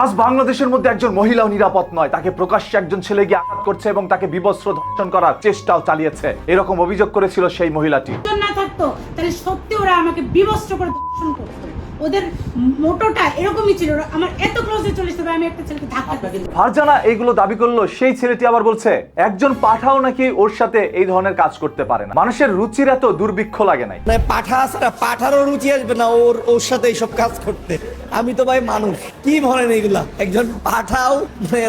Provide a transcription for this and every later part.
আজ বাংলাদেশের মধ্যে একজন মহিলাও নিরাপদ নয়, তাকে প্রকাশ্যে একজন ছেলে গিয়ে আঘাত করছে এবং তাকে বিবস্ত্র ধর্ষণ করার চেষ্টাও চালিয়েছে, এরকম অভিযোগ করেছিল সেই মহিলাটি। না থাকতো তাহলে সত্যি ওরা আমাকে বিবস্ত্র করে ধর্ষণ করতো। ওদের মোটোটা এরকমই ছিল, আমার এত ক্লোজে চলে আসতে আমি একটা ছেলেকে ধাক্কা দিই। ফারজানা এইগুলো দাবি করলো, সেই ছেলেটি আবার বলছে একজন পাঠাও নাকি ওর সাথে এই ধরনের কাজ করতে পারে না। মানুষের রুচির এত দুর্ভিক্ষ লাগে নাই। পাঠা আছে না, পাঠারও রুচি আসবে না ওর সাথে এইসব কাজ করতে। আমি তো ভাই মানুষ, কি বলেন এইগুলা? একজন পাঠাও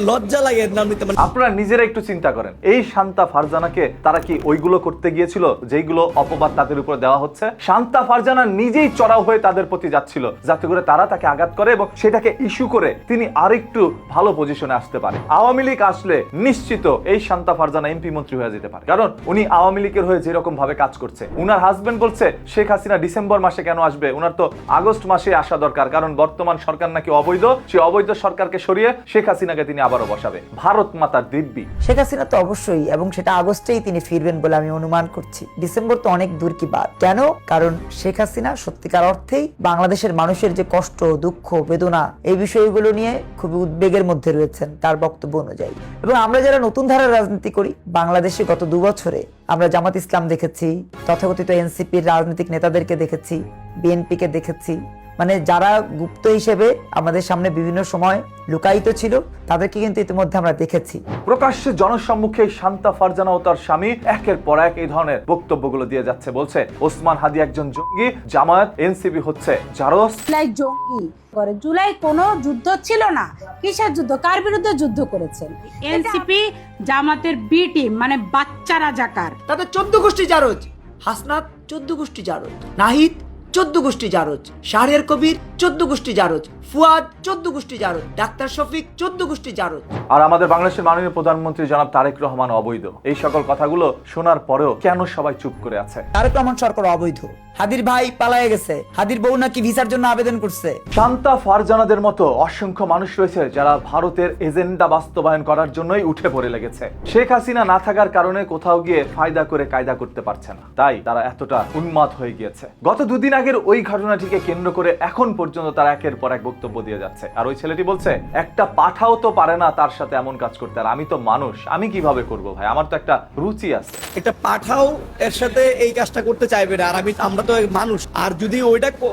লজ্জা লাগে না। আপনারা নিজেরা একটু চিন্তা করেন, এই শান্তা ফারজানাকে তারা কি ওইগুলো করতে গিয়েছিল যেইগুলো অপবাদ তাদের উপর দেওয়া হচ্ছে? শান্তা ফারজানা নিজেই চড়াও হয়ে তাদের প্রতি যাচ্ছিল যাতে করে তারা তাকে আঘাত করে এবং সেটাকে ইস্যু করে তিনি আরেকটু ভালো পজিশনে আসতে পারে। আওয়ামী লীগ আসলে নিশ্চিত এই শান্তা ফারজানা এমপি মন্ত্রী হয়ে যেতে পারে, কারণ উনি আওয়ামী লীগের হয়ে যেরকম ভাবে কাজ করছে। উনার হাজবেন্ড বলছে শেখ হাসিনা ডিসেম্বর মাসে কেন আসবে, উনার তো আগস্ট মাসে আসা দরকার, কারণ বর্তমান সরকার নাকি অবৈধ, সেই অবৈধ সরকারকে সরিয়ে শেখ হাসিনাকে তিনি আবারও বসাবে। ভারত মাতার দিব্যি। শেখ হাসিনা তো অবশ্যই, এবং সেটা আগস্টেই তিনি ফিরবেন বলে আমি অনুমান করছি। ডিসেম্বর তো অনেক দূর কি বাদ। কেন? কারণ শেখ হাসিনা সত্যিকার অর্থেই বাংলাদেশের মানুষের যে কষ্ট, দুঃখ, বেদনা, এই বিষয়গুলো নিয়ে খুবই উদ্বেগের মধ্যে রয়েছেন তার বক্তব্য অনুযায়ী। এবং আমরা যারা নতুন ধারার রাজনীতি করি, বাংলাদেশে গত 2 বছরে আমরা জামাত ইসলাম দেখেছি, তথাকথিত এনসিপির রাজনৈতিক নেতাদেরকে দেখেছি, বিএনপিকে দেখেছি, মানে যারা গুপ্ত হিসেবে আমাদের সামনে বিভিন্ন সময় লুকায়িত ছিল তাদেরকে কিন্তু ইতিমধ্যে আমরা দেখেছি। প্রকাশ্যে জনসম্মুখে শান্তা ফারজানা ও তার স্বামী একের পর এক এই ধরনের বক্তব্যগুলো দিয়ে যাচ্ছে। বলছে ওসমান হাদি একজন জঙ্গি, জামায়াত এনসিপি হচ্ছে জারস। জুলাই জঙ্গি করে, জুলাই কোনো যুদ্ধ ছিল না। কিসের যুদ্ধ? কার বিরুদ্ধে যুদ্ধ করেছেন? এনসিপি জামাতের বি টিম, মানে বাচ্চা রাজাকার। তাদের 14 গোষ্ঠী জারজ, হাসনাত 14 গোষ্ঠী জারজ, নাহিদ 14 গোষ্ঠী জারজ, শাহরিয়ার কবির 14 গোষ্ঠী জারজ, ফুয়াদ 14 গোষ্ঠী জারজ, ডাক্তার শফিক 14 গোষ্ঠী জারজ। আর আমাদের বাংলাদেশের মাননীয় প্রধানমন্ত্রী জনাব তারেক রহমান অবৈধ। এই সকল কথাগুলো শোনার পরেও কেন সবাই চুপ করে আছে? তারেক রহমান সরকার অবৈধ, হাদির ভাই পালায়ে গেছে, হাদির বউ নাকি ভিসার জন্য আবেদন করছে। শান্তা ফারজানাদের মতো অসংখ্য মানুষ রয়েছে যারা ভারতের এজেন্ডা বাস্তবায়ন করার জন্যই উঠে পড়ে লেগেছে। শেখ হাসিনা না থাকার কারণে কোথাও গিয়ে ফায়দা করে কায়দা করতে পারছে না, তাই তারা এতটা উন্মাদ হয়ে গিয়েছে। গত 2 দিন আগের ওই ঘটনাটিকে কেন্দ্র করে এখন পর্যন্ত তারা একের পর এক বক্তব্য দিয়ে যাচ্ছে। আর ওই ছেলেটি বলছে একটা পাঠাও তো পারে না তার সাথে এমন কাজ করতে, আর আমি তো মানুষ, আমি কিভাবে করব ভাই, আমার তো একটা রুচি আছে। একটা পাঠাও এর সাথে এই কাজটা করতে চাইবে না, আর আমরা তো মানুষ। আর যদি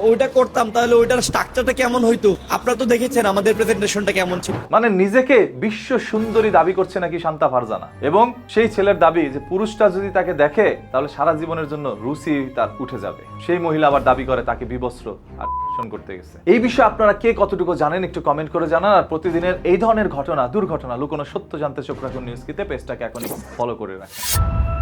ওইটা করতাম তাহলে ওইটার স্ট্রাকচারটা কেমন হইতো? আপনারা তো দেখেছেন আমাদের প্রেজেন্টেশনটা কেমন ছিল। মানে নিজেকে বিশ্ব সুন্দরী দাবি করছে নাকি শান্তা ফারজানা, এবং সেই ছেলের দাবি যে পুরুষটা যদি তাকে দেখে তাহলে সারা জীবনের জন্য রুচি তার উঠে যাবে। সেই মহিলা আবার দাবি করে তাকে বিবস্ত্র আর ধর্ষণ করতে গেছে। এই বিষয়ে আপনারা কে কতটুকু জানেন একটু কমেন্ট করে জানান। আর প্রতিদিনের এই ধরনের ঘটনা, দুর্ঘটনা, লুকোনো সত্য জানতে চোখ রাখুন নিউজ কিতে। পেজটাকে এখনই ফলো করে রাখুন।